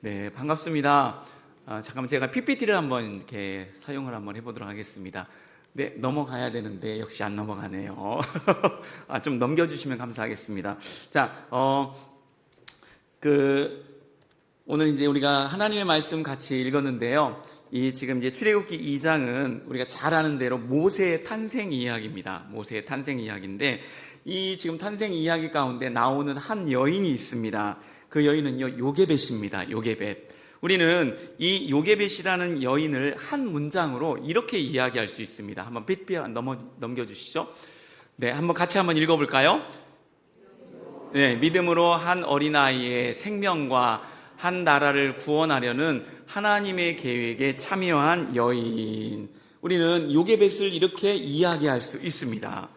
네, 반갑습니다. 잠깐만 제가 PPT를 한번 이렇게 사용을 한번 해보도록 하겠습니다. 네, 넘어가야 되는데 역시 안 넘어가네요. 좀 넘겨주시면 감사하겠습니다. 자, 오늘 이제 우리가 하나님의 말씀 같이 읽었는데요. 이 지금 이제 출애굽기 2장은 우리가 잘 아는 대로 모세의 탄생 이야기입니다. 모세의 탄생 이야기인데 이 지금 탄생 이야기 가운데 나오는 한 여인이 있습니다. 그 여인은요, 요게벳입니다. 요게벳. 우리는 이 요게벳이라는 여인을 한 문장으로 이렇게 이야기할 수 있습니다. 한번 PPT 넘겨주시죠. 네, 한번 같이 한번 읽어볼까요? 네, 믿음으로 한 어린아이의 생명과 한 나라를 구원하려는 하나님의 계획에 참여한 여인. 우리는 요게벳을 이렇게 이야기할 수 있습니다.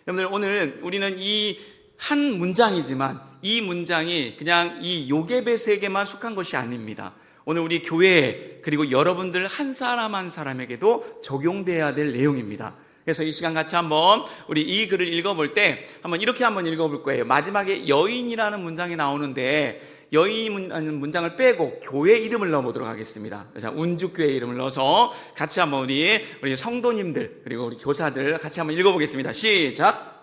여러분들, 오늘 우리는 이 한 문장이지만 이 문장이 그냥 이 요게벳에게만 속한 것이 아닙니다. 오늘 우리 교회 그리고 여러분들 한 사람 한 사람에게도 적용돼야 될 내용입니다. 그래서 이 시간 같이 한번 우리 이 글을 읽어볼 때 한번 이렇게 한번 읽어볼 거예요. 마지막에 여인이라는 문장이 나오는데 여인이라는 문장을 빼고 교회 이름을 넣어보도록 하겠습니다. 자, 운주교회 이름을 넣어서 같이 한번 우리 성도님들 그리고 우리 교사들 같이 한번 읽어보겠습니다. 시작.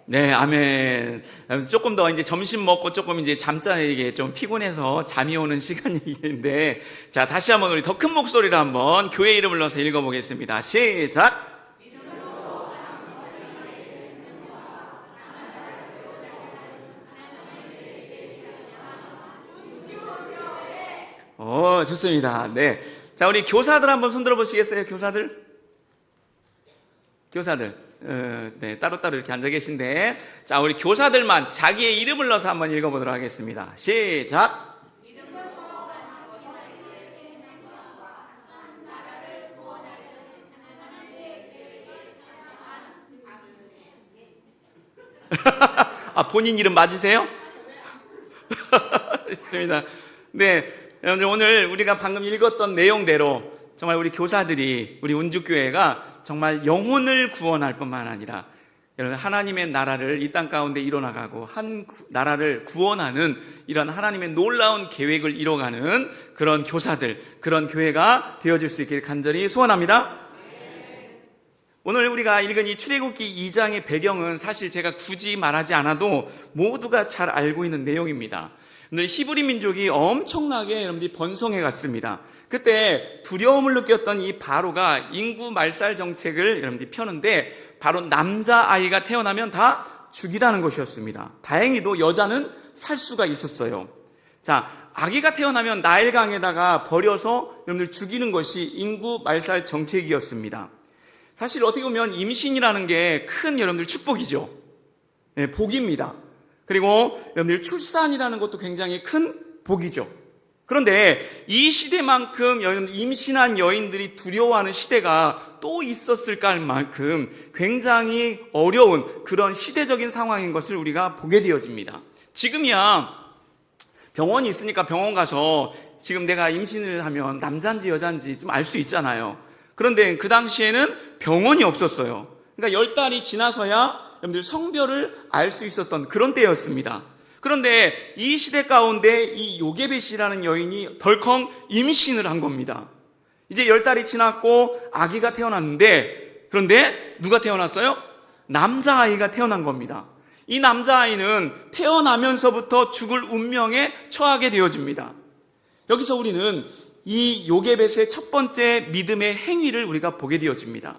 네, 아멘. 조금 더 이제 점심 먹고 조금 이제 잠자리에 좀 피곤해서 잠이 오는 시간인데, 자, 다시 한번 우리 더 큰 목소리로 한번 교회 이름을 넣어서 읽어보겠습니다. 시작! 좋습니다. 네. 자, 우리 교사들 한번 손 들어보시겠어요? 교사들? 네, 따로따로 이렇게 앉아 계신데, 자, 우리 교사들만 자기의 이름을 넣어서 한번 읽어보도록 하겠습니다. 시작! 본인 이름 맞으세요? 있습니다. 네, 여러분들, 오늘 우리가 방금 읽었던 내용대로 정말 우리 교사들이, 우리 운주교회가 정말 영혼을 구원할 뿐만 아니라 여러분 하나님의 나라를 이 땅 가운데 이뤄나가고 한 나라를 구원하는 이런 하나님의 놀라운 계획을 이뤄가는 그런 교사들, 그런 교회가 되어질 수 있기를 간절히 소원합니다. 오늘 우리가 읽은 이 출애굽기 2장의 배경은 사실 제가 굳이 말하지 않아도 모두가 잘 알고 있는 내용입니다. 오늘 히브리 민족이 엄청나게 여러분들이 번성해 갔습니다. 그때 두려움을 느꼈던 이 바로가 인구 말살 정책을 여러분들이 펴는데 바로 남자아이가 태어나면 다 죽이라는 것이었습니다. 다행히도 여자는 살 수가 있었어요. 자, 아기가 태어나면 나일강에다가 버려서 여러분들 죽이는 것이 인구 말살 정책이었습니다. 사실 어떻게 보면 임신이라는 게 큰 여러분들 축복이죠. 네, 복입니다. 그리고 여러분들 출산이라는 것도 굉장히 큰 복이죠. 그런데 이 시대만큼 임신한 여인들이 두려워하는 시대가 또 있었을까 할 만큼 굉장히 어려운 그런 시대적인 상황인 것을 우리가 보게 되어집니다. 지금이야 병원이 있으니까 병원 가서 지금 내가 임신을 하면 남자인지 여자인지 좀 알 수 있잖아요. 그런데 그 당시에는 병원이 없었어요. 그러니까 10달이 지나서야 여러분들 성별을 알 수 있었던 그런 때였습니다. 그런데 이 시대 가운데 이 요게벳이라는 여인이 덜컹 임신을 한 겁니다. 이제 10달이 지났고 아기가 태어났는데, 그런데 누가 태어났어요? 남자아이가 태어난 겁니다. 이 남자아이는 태어나면서부터 죽을 운명에 처하게 되어집니다. 여기서 우리는 이 요게벳의 첫 번째 믿음의 행위를 우리가 보게 되어집니다.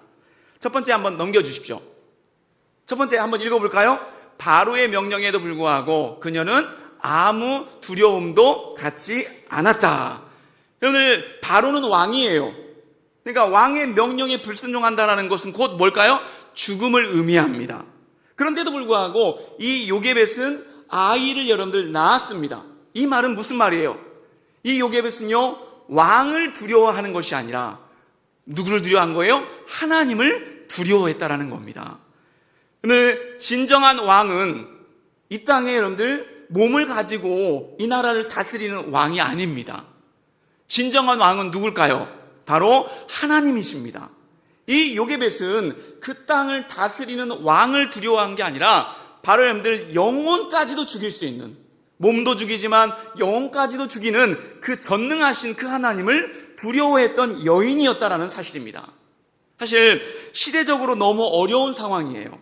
첫 번째 한번 넘겨주십시오. 첫 번째 한번 읽어볼까요? 바로의 명령에도 불구하고 그녀는 아무 두려움도 갖지 않았다. 여러분들, 바로는 왕이에요. 그러니까 왕의 명령에 불순종한다는 것은 곧 뭘까요? 죽음을 의미합니다. 그런데도 불구하고 이 요게벳은 아이를 여러분들 낳았습니다. 이 말은 무슨 말이에요? 이 요게벳은요, 왕을 두려워하는 것이 아니라 누구를 두려워한 거예요? 하나님을 두려워했다라는 겁니다. 오늘 진정한 왕은 이 땅에 여러분들 몸을 가지고 이 나라를 다스리는 왕이 아닙니다. 진정한 왕은 누굴까요? 바로 하나님이십니다. 이 요게벳은 그 땅을 다스리는 왕을 두려워한 게 아니라 바로 여러분들 영혼까지도 죽일 수 있는, 몸도 죽이지만 영혼까지도 죽이는 그 전능하신 그 하나님을 두려워했던 여인이었다라는 사실입니다. 사실 시대적으로 너무 어려운 상황이에요.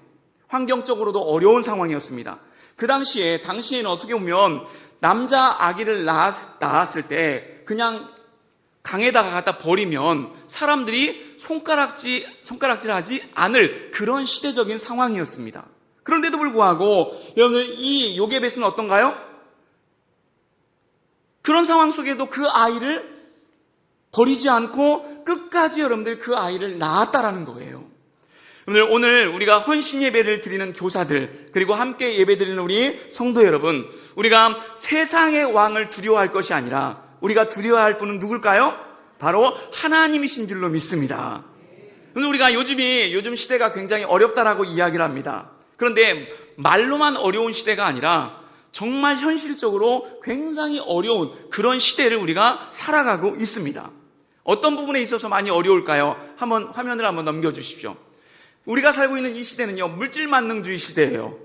환경적으로도 어려운 상황이었습니다. 그 당시에는 어떻게 보면 남자 아기를 낳았을 때 그냥 강에다가 갖다 버리면 사람들이 손가락질하지 않을 그런 시대적인 상황이었습니다. 그런데도 불구하고 여러분들 이 요게벳은 어떤가요? 그런 상황 속에도 그 아이를 버리지 않고 끝까지 여러분들 그 아이를 낳았다라는 거예요. 오늘 우리가 헌신 예배를 드리는 교사들, 그리고 함께 예배 드리는 우리 성도 여러분, 우리가 세상의 왕을 두려워할 것이 아니라 우리가 두려워할 분은 누굴까요? 바로 하나님이신 줄로 믿습니다. 그런데 우리가 요즘 시대가 굉장히 어렵다라고 이야기를 합니다. 그런데 말로만 어려운 시대가 아니라 정말 현실적으로 굉장히 어려운 그런 시대를 우리가 살아가고 있습니다. 어떤 부분에 있어서 많이 어려울까요? 화면을 한번 넘겨주십시오. 우리가 살고 있는 이 시대는요, 물질 만능주의 시대예요.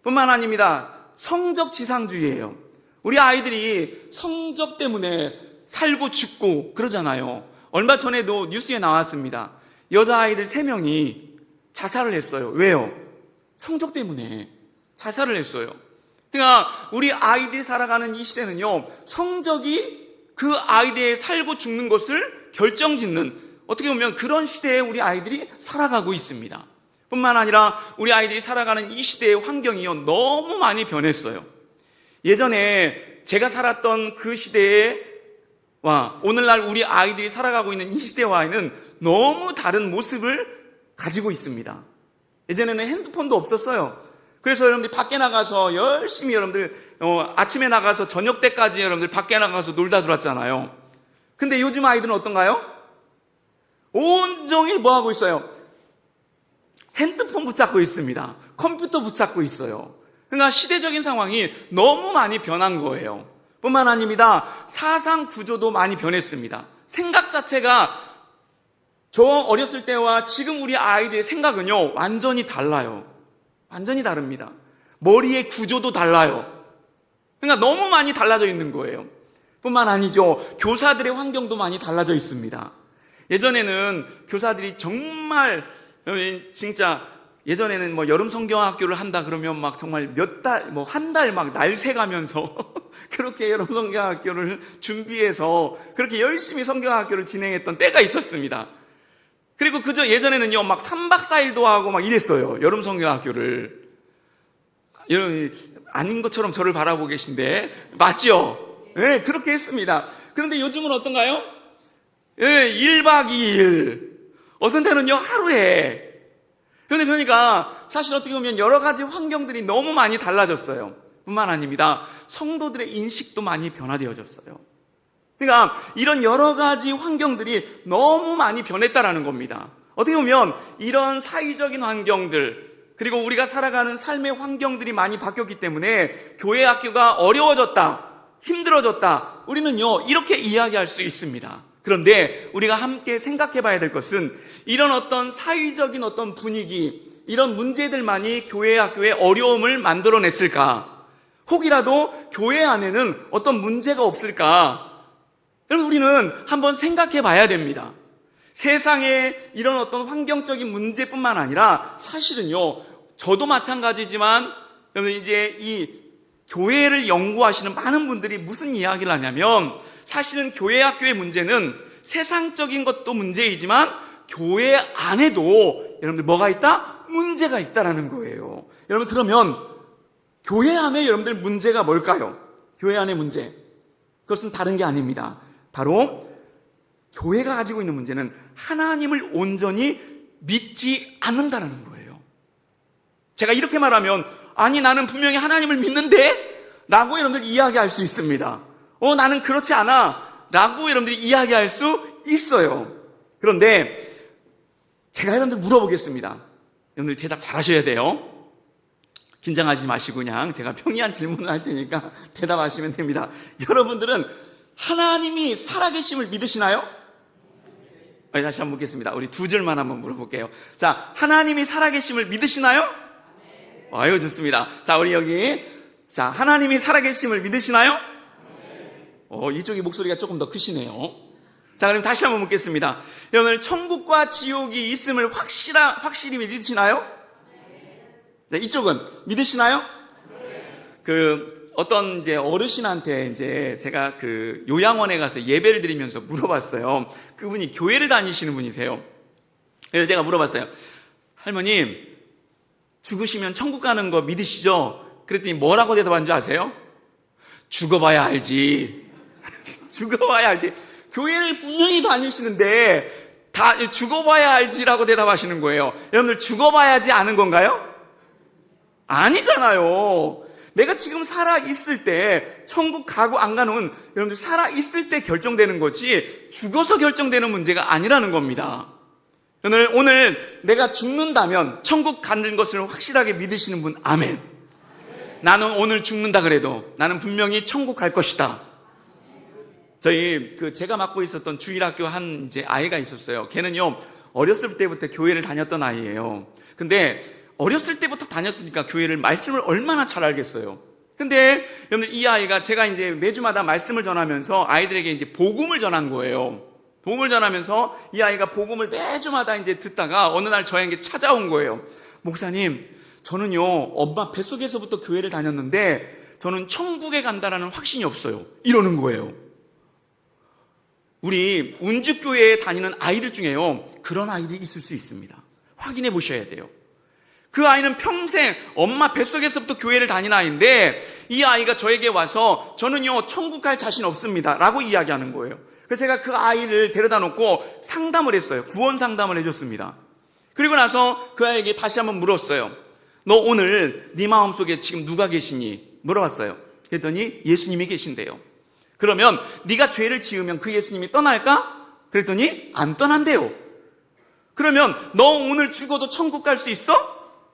뿐만 아닙니다. 성적 지상주의예요. 우리 아이들이 성적 때문에 살고 죽고 그러잖아요. 얼마 전에도 뉴스에 나왔습니다. 여자아이들 3명이 자살을 했어요. 왜요? 성적 때문에 자살을 했어요. 그러니까 우리 아이들이 살아가는 이 시대는요, 성적이 그 아이들의 살고 죽는 것을 결정짓는, 어떻게 보면 그런 시대에 우리 아이들이 살아가고 있습니다. 뿐만 아니라 우리 아이들이 살아가는 이 시대의 환경이요, 너무 많이 변했어요. 예전에 제가 살았던 그 시대와 오늘날 우리 아이들이 살아가고 있는 이 시대와는 너무 다른 모습을 가지고 있습니다. 예전에는 핸드폰도 없었어요. 그래서 여러분들 밖에 나가서 열심히 여러분들 아침에 나가서 저녁 때까지 여러분들 밖에 나가서 놀다 들어왔잖아요. 근데 요즘 아이들은 어떤가요? 온종일 뭐 하고 있어요? 핸드폰 붙잡고 있습니다. 컴퓨터 붙잡고 있어요. 그러니까 시대적인 상황이 너무 많이 변한 거예요. 뿐만 아닙니다. 사상 구조도 많이 변했습니다. 생각 자체가 저 어렸을 때와 지금 우리 아이들의 생각은요, 완전히 달라요. 완전히 다릅니다. 머리의 구조도 달라요. 그러니까 너무 많이 달라져 있는 거예요. 뿐만 아니죠. 교사들의 환경도 많이 달라져 있습니다. 예전에는 교사들이 정말 진짜 예전에는 뭐 여름 성경학교를 한다 그러면 막 정말 한 달 막 날 새가면서 그렇게 여름 성경학교를 준비해서 그렇게 열심히 성경학교를 진행했던 때가 있었습니다. 그리고 예전에는요, 막 3박 4일도 하고 막 이랬어요. 여름 성경학교를. 여러분, 아닌 것처럼 저를 바라보고 계신데, 맞죠? 네, 그렇게 했습니다. 그런데 요즘은 어떤가요? 1박 2일. 어떤 때는요, 하루에. 그러니까 사실 어떻게 보면 여러 가지 환경들이 너무 많이 달라졌어요. 뿐만 아닙니다. 성도들의 인식도 많이 변화되어졌어요. 그러니까 이런 여러 가지 환경들이 너무 많이 변했다라는 겁니다. 어떻게 보면 이런 사회적인 환경들, 그리고 우리가 살아가는 삶의 환경들이 많이 바뀌었기 때문에 교회 학교가 어려워졌다, 힘들어졌다, 우리는요 이렇게 이야기할 수 있습니다. 그런데 우리가 함께 생각해 봐야 될 것은 이런 어떤 사회적인 어떤 분위기, 이런 문제들만이 교회 학교에 어려움을 만들어냈을까? 혹이라도 교회 안에는 어떤 문제가 없을까? 여러분, 우리는 한번 생각해 봐야 됩니다. 세상에 이런 어떤 환경적인 문제뿐만 아니라 사실은요, 저도 마찬가지지만 여러분 이제 이 교회를 연구하시는 많은 분들이 무슨 이야기를 하냐면 사실은 교회 학교의 문제는 세상적인 것도 문제이지만 교회 안에도 여러분들 뭐가 있다? 문제가 있다라는 거예요. 여러분, 그러면 교회 안에 여러분들 문제가 뭘까요? 교회 안의 문제, 그것은 다른 게 아닙니다. 바로 교회가 가지고 있는 문제는 하나님을 온전히 믿지 않는다는 거예요. 제가 이렇게 말하면 아니 나는 분명히 하나님을 믿는데? 라고 여러분들 이야기할 수 있습니다. 나는 그렇지 않아 라고 여러분들이 이야기할 수 있어요. 그런데 제가 여러분들 물어보겠습니다. 여러분들 대답 잘 하셔야 돼요. 긴장하지 마시고 그냥 제가 평이한 질문을 할 테니까 대답하시면 됩니다. 여러분들은 하나님이 살아계심을 믿으시나요? 다시 한번 묻겠습니다. 우리 두 줄만 한번 물어볼게요. 자, 하나님이 살아계심을 믿으시나요? 아유, 좋습니다. 자, 우리 여기. 자, 하나님이 살아계심을 믿으시나요? 이쪽이 목소리가 조금 더 크시네요. 자, 그럼 다시 한번 묻겠습니다. 여러분, 천국과 지옥이 있음을 확실히 믿으시나요? 네, 이쪽은 믿으시나요? 어떤 이제 어르신한테 이제 제가 요양원에 가서 예배를 드리면서 물어봤어요. 그분이 교회를 다니시는 분이세요. 그래서 제가 물어봤어요. 할머님, 죽으시면 천국 가는 거 믿으시죠? 그랬더니 뭐라고 대답한 줄 아세요? 죽어봐야 알지. 죽어봐야 알지. 교회를 분명히 다니시는데 다 죽어봐야 알지라고 대답하시는 거예요. 여러분들 죽어봐야지 아는 건가요? 아니잖아요. 내가 지금 살아있을 때 천국 가고 안 가는 여러분들 살아있을 때 결정되는 거지 죽어서 결정되는 문제가 아니라는 겁니다. 오늘 내가 죽는다면 천국 가는 것을 확실하게 믿으시는 분 아멘. 나는 오늘 죽는다 그래도 나는 분명히 천국 갈 것이다. 저희 제가 맡고 있었던 주일학교 한 이제 아이가 있었어요. 걔는요 어렸을 때부터 교회를 다녔던 아이예요. 근데 어렸을 때부터 다녔으니까 교회를 말씀을 얼마나 잘 알겠어요. 근데 여러분들 이 아이가 제가 이제 매주마다 말씀을 전하면서 아이들에게 이제 복음을 전한 거예요. 복음을 전하면서 이 아이가 복음을 매주마다 이제 듣다가 어느 날 저에게 찾아온 거예요. 목사님, 저는요 엄마 뱃속에서부터 교회를 다녔는데 저는 천국에 간다라는 확신이 없어요. 이러는 거예요. 우리 운주교회에 다니는 아이들 중에요 그런 아이들이 있을 수 있습니다. 확인해 보셔야 돼요. 그 아이는 평생 엄마 뱃속에서부터 교회를 다니는 아이인데 이 아이가 저에게 와서 저는요 천국 갈 자신 없습니다 라고 이야기하는 거예요. 그래서 제가 그 아이를 데려다 놓고 상담을 했어요. 구원 상담을 해줬습니다. 그리고 나서 그 아이에게 다시 한번 물었어요. 너 오늘 네 마음속에 지금 누가 계시니? 물어봤어요. 그랬더니 예수님이 계신대요. 그러면 네가 죄를 지으면 그 예수님이 떠날까? 그랬더니 안 떠난대요. 그러면 너 오늘 죽어도 천국 갈 수 있어?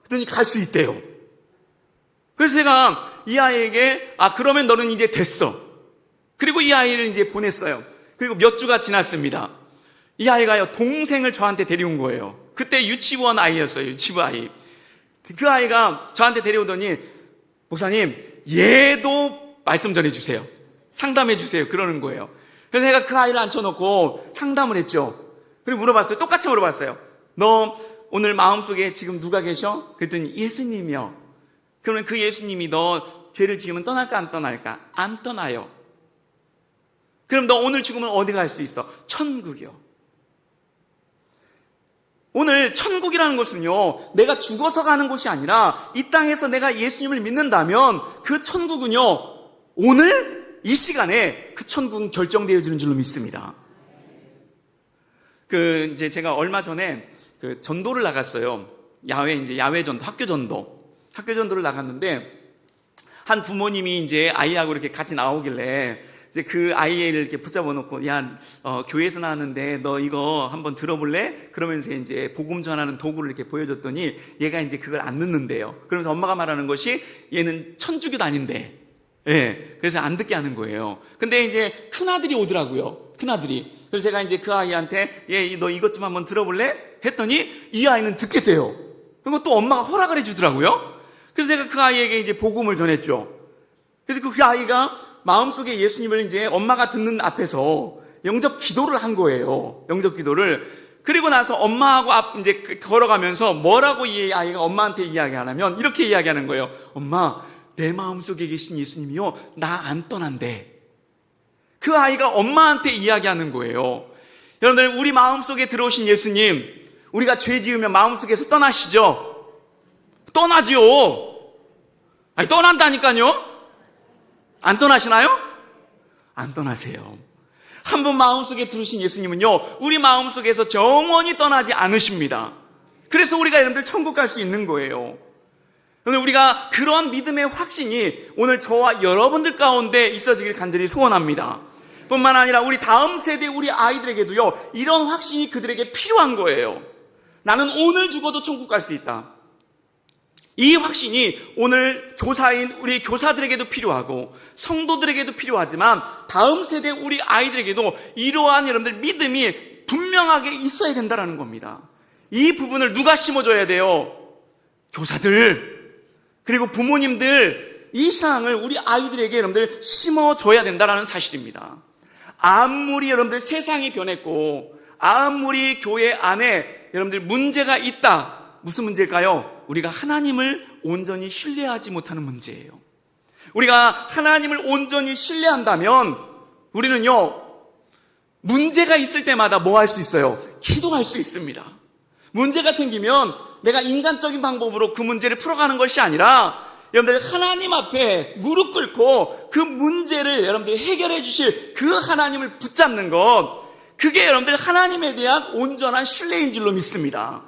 그랬더니 갈 수 있대요. 그래서 제가 이 아이에게 그러면 너는 이제 됐어. 그리고 이 아이를 이제 보냈어요. 그리고 몇 주가 지났습니다. 이 아이가요 동생을 저한테 데려온 거예요. 그때 유치원 아이였어요. 유치부 아이. 그 아이가 저한테 데려오더니 목사님 얘도 말씀 전해주세요. 상담해주세요. 그러는 거예요. 그래서 제가 그 아이를 앉혀놓고 상담을 했죠. 그리고 물어봤어요. 똑같이 물어봤어요. 너 오늘 마음속에 지금 누가 계셔? 그랬더니 예수님이요. 그러면 그 예수님이 너 죄를 지으면 떠날까 안 떠날까? 안 떠나요. 그럼 너 오늘 죽으면 어디 갈 수 있어? 천국이요. 오늘 천국이라는 것은요 내가 죽어서 가는 곳이 아니라 이 땅에서 내가 예수님을 믿는다면 그 천국은요 오늘 이 시간에 그 천국은 결정되어지는 줄로 믿습니다. 이제 제가 얼마 전에 전도를 나갔어요. 야외 전도, 학교 전도를 나갔는데 한 부모님이 이제 아이하고 이렇게 같이 나오길래 이제 그 아이를 이렇게 붙잡아 놓고 교회에서 나왔는데 너 이거 한번 들어볼래? 그러면서 이제 복음 전하는 도구를 이렇게 보여줬더니 얘가 이제 그걸 안 듣는데요. 그러면서 엄마가 말하는 것이 얘는 천주교 다닌대. 예, 그래서 안 듣게 하는 거예요. 근데 이제 큰아들이 오더라고요. 큰아들이. 그래서 제가 이제 그 아이한테 너 이것 좀 한번 들어볼래? 했더니 이 아이는 듣겠대요. 그리고 또 엄마가 허락을 해주더라고요. 그래서 제가 그 아이에게 이제 복음을 전했죠. 그래서 그 아이가 마음속에 예수님을 이제 엄마가 듣는 앞에서 영접 기도를 한 거예요. 영접 기도를. 그리고 나서 엄마하고 이제 걸어가면서 뭐라고 이 아이가 엄마한테 이야기하냐면 이렇게 이야기하는 거예요. 엄마, 내 마음속에 계신 예수님이요 나 안 떠난대. 그 아이가 엄마한테 이야기하는 거예요. 여러분들 우리 마음속에 들어오신 예수님, 우리가 죄 지으면 마음속에서 떠나시죠? 떠나지요. 떠난다니까요. 안 떠나시나요? 안 떠나세요. 한 번 마음속에 들으신 예수님은요 우리 마음속에서 영원히 떠나지 않으십니다. 그래서 우리가 여러분들 천국 갈 수 있는 거예요. 오늘 우리가 그러한 믿음의 확신이 오늘 저와 여러분들 가운데 있어지길 간절히 소원합니다. 뿐만 아니라 우리 다음 세대 우리 아이들에게도요 이런 확신이 그들에게 필요한 거예요. 나는 오늘 죽어도 천국 갈 수 있다. 이 확신이 오늘 교사인 우리 교사들에게도 필요하고 성도들에게도 필요하지만 다음 세대 우리 아이들에게도 이러한 여러분들 믿음이 분명하게 있어야 된다는 겁니다. 이 부분을 누가 심어줘야 돼요? 교사들, 그리고 부모님들, 이 사항을 우리 아이들에게 여러분들 심어줘야 된다는 사실입니다. 아무리 여러분들 세상이 변했고 아무리 교회 안에 여러분들 문제가 있다, 무슨 문제일까요? 우리가 하나님을 온전히 신뢰하지 못하는 문제예요. 우리가 하나님을 온전히 신뢰한다면 우리는요, 문제가 있을 때마다 뭐 할 수 있어요? 기도할 수 있습니다. 문제가 생기면 내가 인간적인 방법으로 그 문제를 풀어가는 것이 아니라 여러분들 하나님 앞에 무릎 꿇고 그 문제를 여러분들이 해결해 주실 그 하나님을 붙잡는 것, 그게 여러분들 하나님에 대한 온전한 신뢰인 줄로 믿습니다.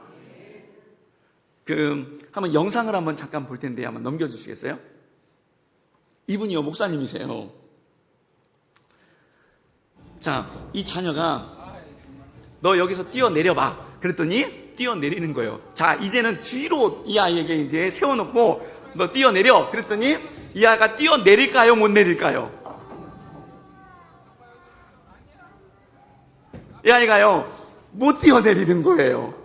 한번 영상을 한번 잠깐 볼 텐데 한번 넘겨주시겠어요? 이분이요, 목사님이세요. 자, 이 자녀가 너 여기서 뛰어내려봐 그랬더니 뛰어내리는 거예요. 자, 이제는 뒤로 이 아이에게 이제 세워놓고 너 뛰어내려 그랬더니 이 아이가 뛰어내릴까요, 못 내릴까요? 이 아이가요, 못 뛰어내리는 거예요.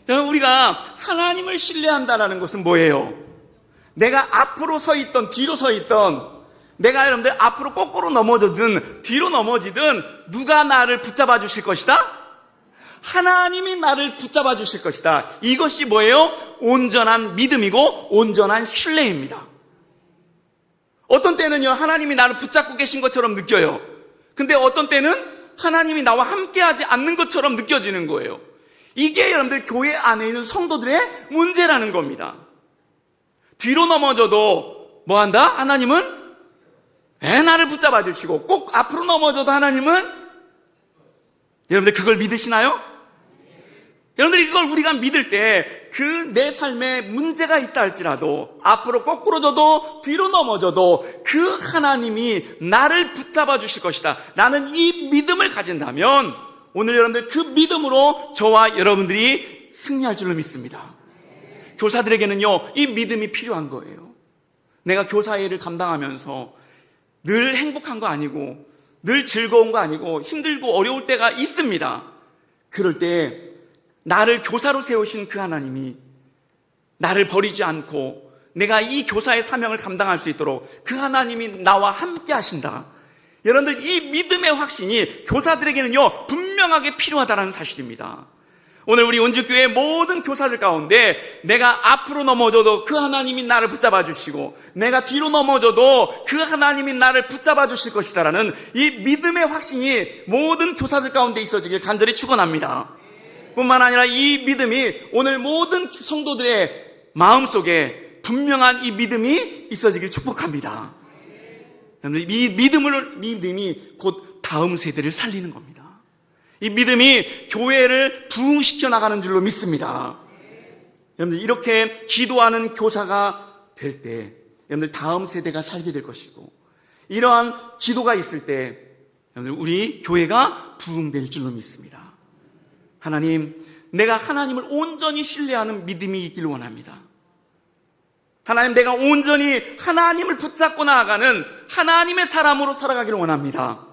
여러분, 우리가 하나님을 신뢰한다는 것은 뭐예요? 내가 앞으로 서 있던 뒤로 서 있던, 내가 여러분들 앞으로 거꾸로 넘어지든 뒤로 넘어지든 누가 나를 붙잡아 주실 것이다? 하나님이 나를 붙잡아 주실 것이다. 이것이 뭐예요? 온전한 믿음이고 온전한 신뢰입니다. 어떤 때는요, 하나님이 나를 붙잡고 계신 것처럼 느껴요. 근데 어떤 때는 하나님이 나와 함께하지 않는 것처럼 느껴지는 거예요. 이게 여러분들 교회 안에 있는 성도들의 문제라는 겁니다. 뒤로 넘어져도 뭐 한다? 하나님은 나를 붙잡아 주시고, 꼭 앞으로 넘어져도 하나님은, 여러분들 그걸 믿으시나요? 여러분들 이걸 우리가 믿을 때 그 내 삶에 문제가 있다 할지라도 앞으로 거꾸로 져도 뒤로 넘어져도 그 하나님이 나를 붙잡아 주실 것이다 라는 이 믿음을 가진다면 오늘 여러분들 그 믿음으로 저와 여러분들이 승리할 줄로 믿습니다. 교사들에게는요, 이 믿음이 필요한 거예요. 내가 교사 일을 감당하면서 늘 행복한 거 아니고 늘 즐거운 거 아니고 힘들고 어려울 때가 있습니다. 그럴 때 나를 교사로 세우신 그 하나님이 나를 버리지 않고 내가 이 교사의 사명을 감당할 수 있도록 그 하나님이 나와 함께 하신다. 여러분들 이 믿음의 확신이 교사들에게는요, 분명하게 필요하다는 사실입니다. 오늘 우리 온주교회 모든 교사들 가운데 내가 앞으로 넘어져도 그 하나님이 나를 붙잡아 주시고 내가 뒤로 넘어져도 그 하나님이 나를 붙잡아 주실 것이다라는 이 믿음의 확신이 모든 교사들 가운데 있어지길 간절히 축원합니다. 뿐만 아니라 이 믿음이 오늘 모든 성도들의 마음속에 분명한 이 믿음이 있어지길 축복합니다. 이 믿음이 곧 다음 세대를 살리는 겁니다. 이 믿음이 교회를 부흥시켜 나가는 줄로 믿습니다. 여러분들 이렇게 기도하는 교사가 될 때 여러분들 다음 세대가 살게 될 것이고, 이러한 기도가 있을 때 여러분들 우리 교회가 부흥될 줄로 믿습니다. 하나님, 내가 하나님을 온전히 신뢰하는 믿음이 있길 원합니다. 하나님, 내가 온전히 하나님을 붙잡고 나아가는 하나님의 사람으로 살아가기를 원합니다.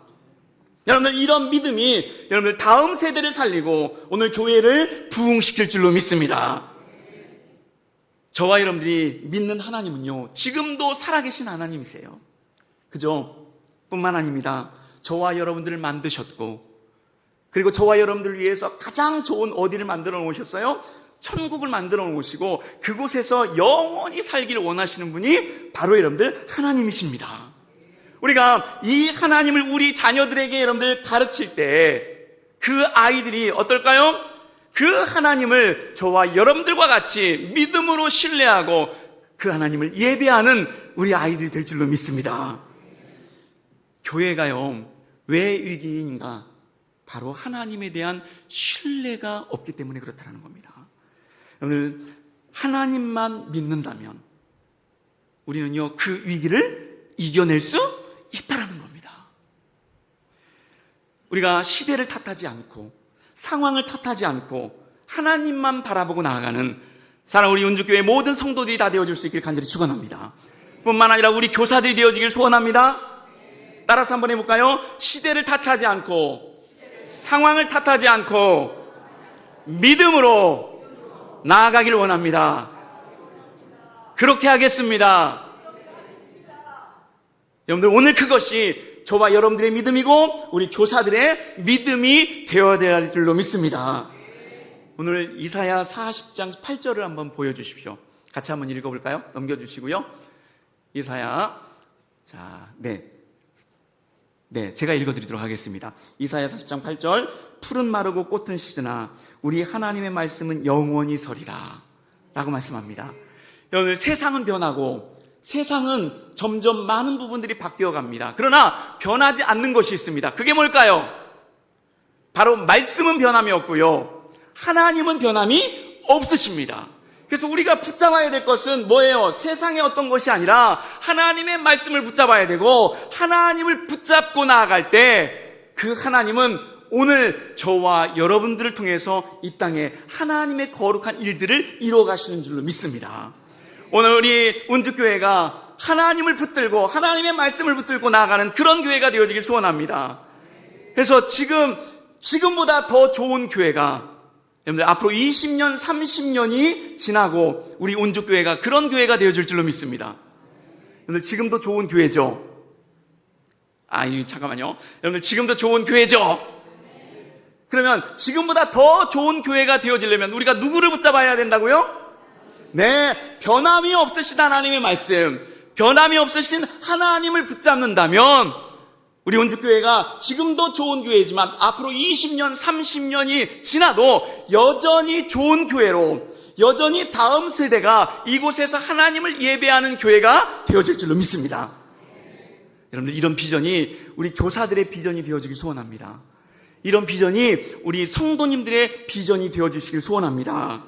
여러분들 이런 믿음이 여러분들 다음 세대를 살리고 오늘 교회를 부흥시킬 줄로 믿습니다. 저와 여러분들이 믿는 하나님은요, 지금도 살아계신 하나님이세요. 그죠? 뿐만 아닙니다. 저와 여러분들을 만드셨고, 그리고 저와 여러분들을 위해서 가장 좋은 어디를 만들어 놓으셨어요? 천국을 만들어 놓으시고 그곳에서 영원히 살기를 원하시는 분이 바로 여러분들 하나님이십니다. 우리가 이 하나님을 우리 자녀들에게 여러분들 가르칠 때 그 아이들이 어떨까요? 그 하나님을 저와 여러분들과 같이 믿음으로 신뢰하고 그 하나님을 예배하는 우리 아이들이 될 줄로 믿습니다. 교회가요, 왜 위기인가? 바로 하나님에 대한 신뢰가 없기 때문에 그렇다는 겁니다. 여러분, 하나님만 믿는다면 우리는요, 그 위기를 이겨낼 수 있다는 겁니다. 우리가 시대를 탓하지 않고 상황을 탓하지 않고 하나님만 바라보고 나아가는 사랑 우리 운주교회 모든 성도들이 다 되어줄 수 있길 간절히 축원합니다. 뿐만 아니라 우리 교사들이 되어지길 소원합니다. 따라서 한번 해볼까요? 시대를 탓하지 않고 상황을 탓하지 않고 믿음으로 나아가길 원합니다. 그렇게 하겠습니다. 여러분들, 오늘 그것이 저와 여러분들의 믿음이고 우리 교사들의 믿음이 되어야 될 줄로 믿습니다. 오늘 이사야 40장 8절을 한번 보여주십시오. 같이 한번 읽어볼까요? 넘겨주시고요. 이사야, 제가 읽어드리도록 하겠습니다. 이사야 40장 8절, 푸른 마르고 꽃은 시드나 우리 하나님의 말씀은 영원히 서리라 라고 말씀합니다. 오늘 세상은 변하고 세상은 점점 많은 부분들이 바뀌어 갑니다. 그러나 변하지 않는 것이 있습니다. 그게 뭘까요? 바로 말씀은 변함이 없고요, 하나님은 변함이 없으십니다. 그래서 우리가 붙잡아야 될 것은 뭐예요? 세상의 어떤 것이 아니라 하나님의 말씀을 붙잡아야 되고, 하나님을 붙잡고 나아갈 때 그 하나님은 오늘 저와 여러분들을 통해서 이 땅에 하나님의 거룩한 일들을 이루어 가시는 줄로 믿습니다. 오늘 우리 운주교회가 하나님을 붙들고 하나님의 말씀을 붙들고 나아가는 그런 교회가 되어지길 소원합니다. 그래서 지금보다 더 좋은 교회가, 여러분들 앞으로 20년, 30년이 지나고 우리 운주교회가 그런 교회가 되어질 줄로 믿습니다. 여러분들 지금도 좋은 교회죠? 잠깐만요. 여러분들 지금도 좋은 교회죠? 그러면 지금보다 더 좋은 교회가 되어지려면 우리가 누구를 붙잡아야 된다고요? 네, 변함이 없으신 하나님의 말씀, 변함이 없으신 하나님을 붙잡는다면 우리 운주교회가 지금도 좋은 교회지만 앞으로 20년, 30년이 지나도 여전히 좋은 교회로, 여전히 다음 세대가 이곳에서 하나님을 예배하는 교회가 되어질 줄로 믿습니다. 여러분들, 이런 비전이 우리 교사들의 비전이 되어지길 소원합니다. 이런 비전이 우리 성도님들의 비전이 되어주시길 소원합니다.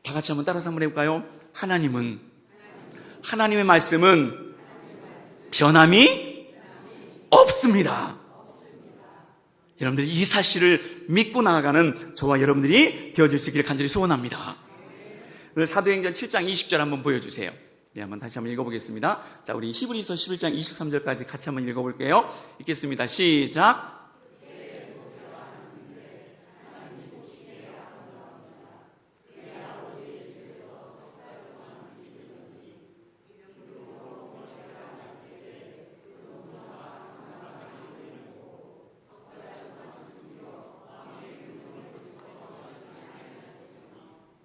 다 같이 한번 따라서 한번 해볼까요? 하나님의 말씀은 변함이 없습니다. 여러분들이 이 사실을 믿고 나아가는 저와 여러분들이 되어줄 수 있기를 간절히 소원합니다. 오늘 사도행전 7장 20절 한번 보여주세요. 네, 한번 다시 한번 읽어보겠습니다. 자, 우리 히브리서 11장 23절까지 같이 한번 읽어볼게요. 읽겠습니다. 시작.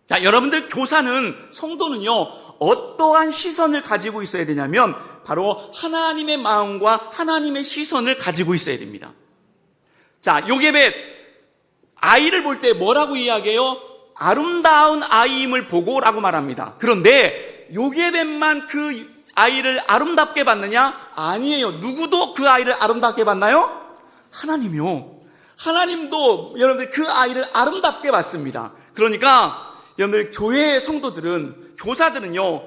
자, 여러분들 교사는, 성도는요, 어떠한 시선을 가지고 있어야 되냐면 바로 하나님의 마음과 하나님의 시선을 가지고 있어야 됩니다. 자, 요게벳 아이를 볼 때 뭐라고 이야기해요? 아름다운 아이임을 보고 라고 말합니다. 그런데 요게벳만 그 아이를 아름답게 봤느냐? 아니에요. 누구도 그 아이를 아름답게 봤나요? 하나님이요. 하나님도 여러분들 그 아이를 아름답게 봤습니다. 그러니까 여러분들 교회의 성도들은, 교사들은요,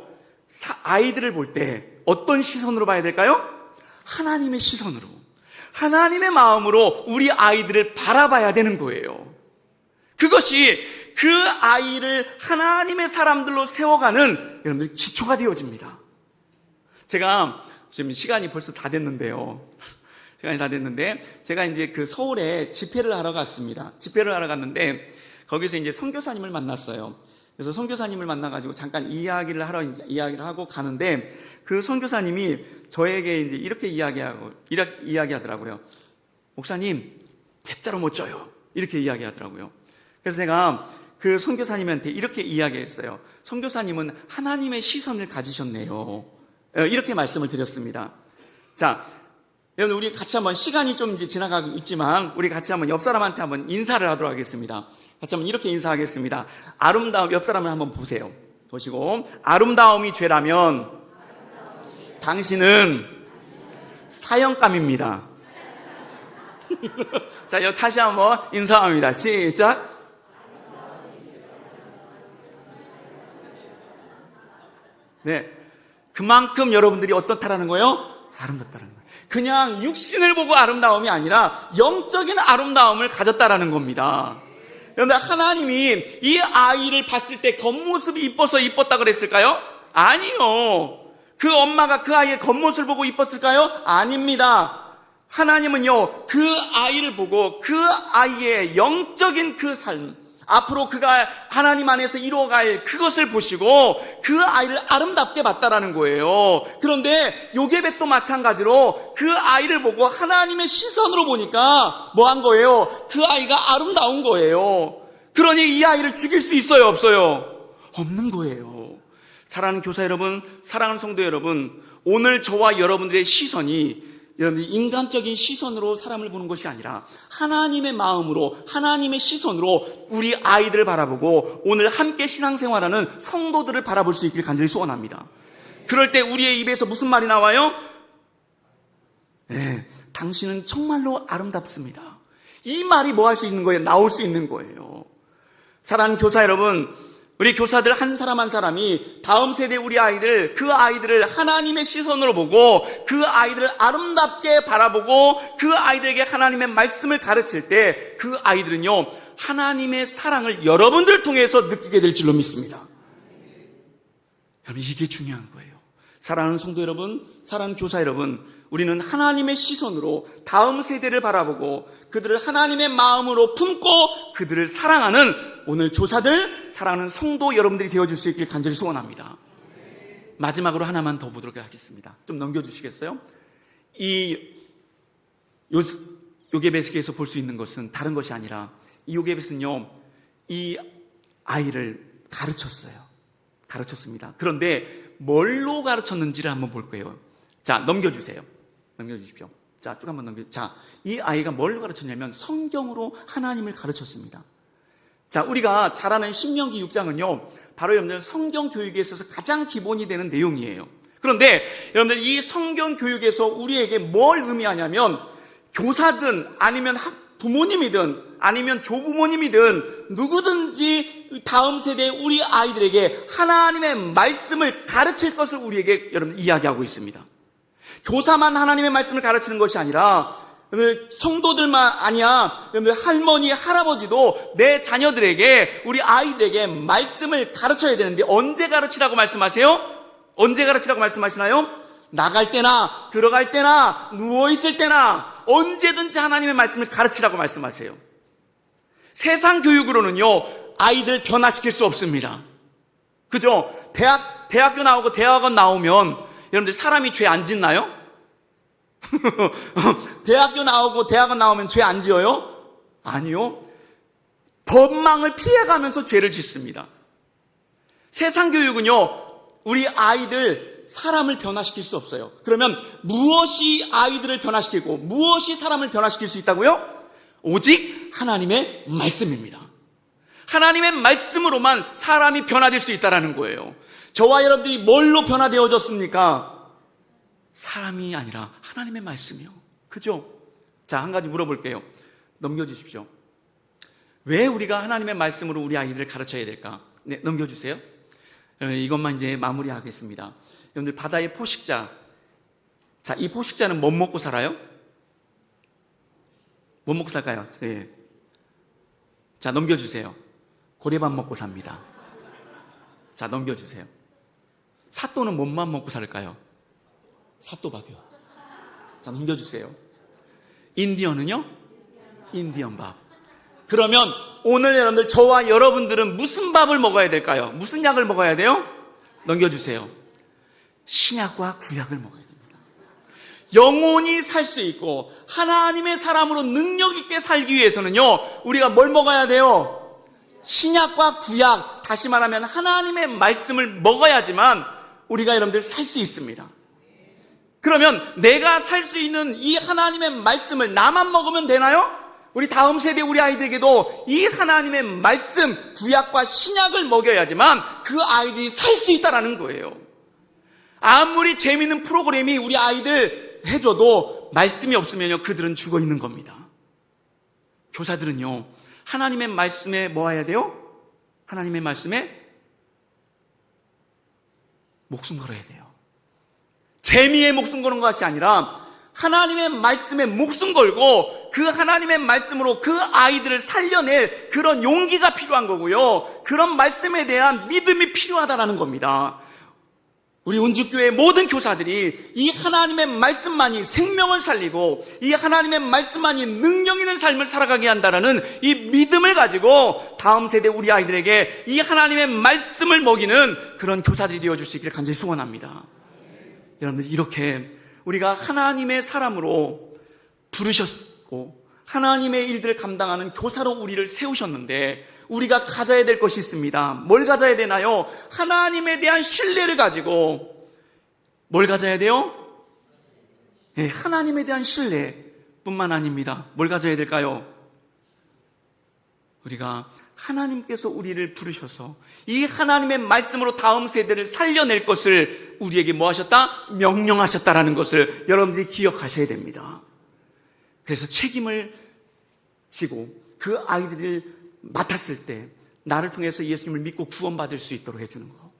아이들을 볼 때 어떤 시선으로 봐야 될까요? 하나님의 시선으로, 하나님의 마음으로 우리 아이들을 바라봐야 되는 거예요. 그것이 그 아이를 하나님의 사람들로 세워가는 여러분들 기초가 되어집니다. 제가 지금 시간이 벌써 다 됐는데요. 제가 이제 그 서울에 집회를 하러 갔습니다. 집회를 하러 갔는데 거기서 이제 선교사님을 만났어요. 그래서 선교사님을 만나가지고 잠깐 이야기를 하고 가는데 그 선교사님이 저에게 이제 이렇게 이야기하더라고요. 목사님, 대자로 못 져요. 이렇게 이야기하더라고요. 그래서 제가 그 선교사님한테 이렇게 이야기했어요. 선교사님은 하나님의 시선을 가지셨네요. 이렇게 말씀을 드렸습니다. 자, 여러분, 우리 같이 한번, 시간이 좀 이제 지나가고 있지만 우리 같이 한번 옆 사람한테 한번 인사를 하도록 하겠습니다. 같이 한번 이렇게 인사하겠습니다. 아름다움, 옆 사람을 한번 보세요. 보시고, 아름다움이 죄라면 당신은 사형감입니다. 자, 다시 한번 인사합니다. 시작. 네, 그만큼 여러분들이 어떻다라는 거예요? 아름답다라는 거예요. 그냥 육신을 보고 아름다움이 아니라 영적인 아름다움을 가졌다라는 겁니다. 여러분들, 하나님이 이 아이를 봤을 때 겉모습이 이뻐서 이뻤다 그랬을까요? 아니요. 그 엄마가 그 아이의 겉모습을 보고 이뻤을까요? 아닙니다. 하나님은요, 그 아이를 보고 그 아이의 영적인 그 삶, 앞으로 그가 하나님 안에서 이루어갈 그것을 보시고 그 아이를 아름답게 봤다라는 거예요. 그런데 요게벳도 마찬가지로 그 아이를 보고 하나님의 시선으로 보니까 뭐 한 거예요? 그 아이가 아름다운 거예요. 그러니 이 아이를 죽일 수 있어요, 없어요? 없는 거예요. 사랑하는 교사 여러분, 사랑하는 성도 여러분, 오늘 저와 여러분들의 시선이 인간적인 시선으로 사람을 보는 것이 아니라 하나님의 마음으로, 하나님의 시선으로 우리 아이들을 바라보고 오늘 함께 신앙생활하는 성도들을 바라볼 수 있기를 간절히 소원합니다. 그럴 때 우리의 입에서 무슨 말이 나와요? 네, 당신은 정말로 아름답습니다. 이 말이 뭐 할 수 있는 거예요? 나올 수 있는 거예요. 사랑하는 교사 여러분, 우리 교사들 한 사람 한 사람이 다음 세대 우리 아이들, 그 아이들을 하나님의 시선으로 보고 그 아이들을 아름답게 바라보고 그 아이들에게 하나님의 말씀을 가르칠 때 그 아이들은요, 하나님의 사랑을 여러분들을 통해서 느끼게 될 줄로 믿습니다. 여러분, 이게 중요한 거예요. 사랑하는 성도 여러분, 사랑하는 교사 여러분, 우리는 하나님의 시선으로 다음 세대를 바라보고 그들을 하나님의 마음으로 품고 그들을 사랑하는 오늘 교사들, 사랑하는 성도 여러분들이 되어줄 수 있길 간절히 소원합니다. 마지막으로 하나만 더 보도록 하겠습니다. 좀 넘겨주시겠어요? 이 요게벳에게서 볼 수 있는 것은 다른 것이 아니라 이 요게벳은요, 이 아이를 가르쳤습니다. 그런데 뭘로 가르쳤는지를 한번 볼 거예요. 자, 넘겨주세요. 넘겨주십시오. 자, 쭉 한번 넘겨. 자, 이 아이가 뭘 가르쳤냐면 성경으로 하나님을 가르쳤습니다. 자, 우리가 잘 아는 신명기 6장은요, 바로 여러분들 성경 교육에 있어서 가장 기본이 되는 내용이에요. 그런데 여러분들 이 성경 교육에서 우리에게 뭘 의미하냐면 교사든 아니면 부모님이든 아니면 조부모님이든 누구든지 다음 세대 우리 아이들에게 하나님의 말씀을 가르칠 것을 우리에게 여러분 이야기하고 있습니다. 교사만 하나님의 말씀을 가르치는 것이 아니라 성도들만 아니야, 할머니, 할아버지도 내 자녀들에게, 우리 아이들에게 말씀을 가르쳐야 되는데 언제 가르치라고 말씀하세요? 언제 가르치라고 말씀하시나요? 나갈 때나 들어갈 때나 누워있을 때나 언제든지 하나님의 말씀을 가르치라고 말씀하세요. 세상 교육으로는요, 아이들 변화시킬 수 없습니다. 그죠? 대학교 나오고 대학원 나오면 여러분들 사람이 죄 안 짓나요? 대학교 나오고 대학원 나오면 죄 안 지어요? 아니요. 법망을 피해가면서 죄를 짓습니다. 세상 교육은요, 우리 아이들 사람을 변화시킬 수 없어요. 그러면 무엇이 아이들을 변화시키고 무엇이 사람을 변화시킬 수 있다고요? 오직 하나님의 말씀입니다. 하나님의 말씀으로만 사람이 변화될 수 있다는 거예요. 저와 여러분들이 뭘로 변화되어졌습니까? 사람이 아니라 하나님의 말씀이요. 그죠? 자, 한 가지 물어볼게요. 넘겨주십시오. 왜 우리가 하나님의 말씀으로 우리 아이들을 가르쳐야 될까? 네, 넘겨주세요. 이것만 이제 마무리하겠습니다. 여러분들, 바다의 포식자. 자, 이 포식자는 뭐 먹고 살아요? 뭐 먹고 살까요? 네. 자, 넘겨주세요. 고래밥 먹고 삽니다. 자, 넘겨주세요. 사또는 뭔만 먹고 살까요? 사또밥이요. 자, 넘겨주세요. 인디언은요? 인디언밥. 그러면 오늘 여러분들, 저와 여러분들은 무슨 밥을 먹어야 될까요? 무슨 약을 먹어야 돼요? 넘겨주세요. 신약과 구약을 먹어야 됩니다. 영원히 살 수 있고 하나님의 사람으로 능력 있게 살기 위해서는요, 우리가 뭘 먹어야 돼요? 신약과 구약, 다시 말하면 하나님의 말씀을 먹어야지만 우리가 여러분들 살 수 있습니다. 그러면 내가 살 수 있는 이 하나님의 말씀을 나만 먹으면 되나요? 우리 다음 세대 우리 아이들에게도 이 하나님의 말씀, 구약과 신약을 먹여야지만 그 아이들이 살 수 있다는 거예요. 아무리 재미있는 프로그램이 우리 아이들 해줘도 말씀이 없으면요, 그들은 죽어 있는 겁니다. 교사들은요, 하나님의 말씀에 뭐 해야 돼요? 하나님의 말씀에 목숨 걸어야 돼요. 재미에 목숨 거는 것이 아니라 하나님의 말씀에 목숨 걸고 그 하나님의 말씀으로 그 아이들을 살려낼 그런 용기가 필요한 거고요, 그런 말씀에 대한 믿음이 필요하다는 겁니다. 우리 운주교회 모든 교사들이 이 하나님의 말씀만이 생명을 살리고 이 하나님의 말씀만이 능력 있는 삶을 살아가게 한다는 이 믿음을 가지고 다음 세대 우리 아이들에게 이 하나님의 말씀을 먹이는 그런 교사들이 되어줄 수 있기를 간절히 소원합니다. 여러분들, 이렇게 우리가 하나님의 사람으로 부르셨고 하나님의 일들을 감당하는 교사로 우리를 세우셨는데 우리가 가져야 될 것이 있습니다. 뭘 가져야 되나요? 하나님에 대한 신뢰를 가지고 뭘 가져야 돼요? 네, 하나님에 대한 신뢰뿐만 아닙니다. 뭘 가져야 될까요? 우리가 하나님께서 우리를 부르셔서 이 하나님의 말씀으로 다음 세대를 살려낼 것을 우리에게 뭐 하셨다? 명령하셨다라는 것을 여러분들이 기억하셔야 됩니다. 그래서 책임을 지고 그 아이들을 맡았을 때 나를 통해서 예수님을 믿고 구원받을 수 있도록 해주는 것,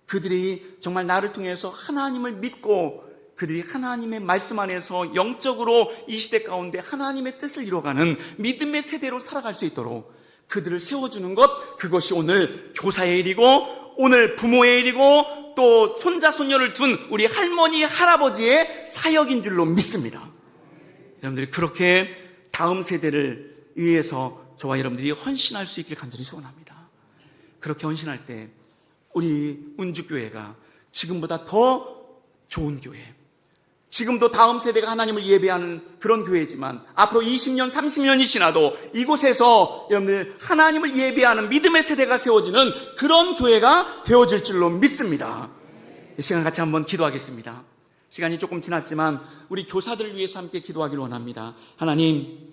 그들이 정말 나를 통해서 하나님을 믿고 그들이 하나님의 말씀 안에서 영적으로 이 시대 가운데 하나님의 뜻을 이루어가는 믿음의 세대로 살아갈 수 있도록 그들을 세워주는 것, 그것이 오늘 교사의 일이고 오늘 부모의 일이고 또 손자 손녀를 둔 우리 할머니 할아버지의 사역인 줄로 믿습니다. 여러분들이 그렇게 다음 세대를 위해서 저와 여러분들이 헌신할 수 있기를 간절히 소원합니다. 그렇게 헌신할 때 우리 운주교회가 지금보다 더 좋은 교회, 지금도 다음 세대가 하나님을 예배하는 그런 교회지만 앞으로 20년, 30년이 지나도 이곳에서 여러분들 하나님을 예배하는 믿음의 세대가 세워지는 그런 교회가 되어질 줄로 믿습니다. 이 시간 같이 한번 기도하겠습니다. 시간이 조금 지났지만 우리 교사들을 위해서 함께 기도하기를 원합니다. 하나님,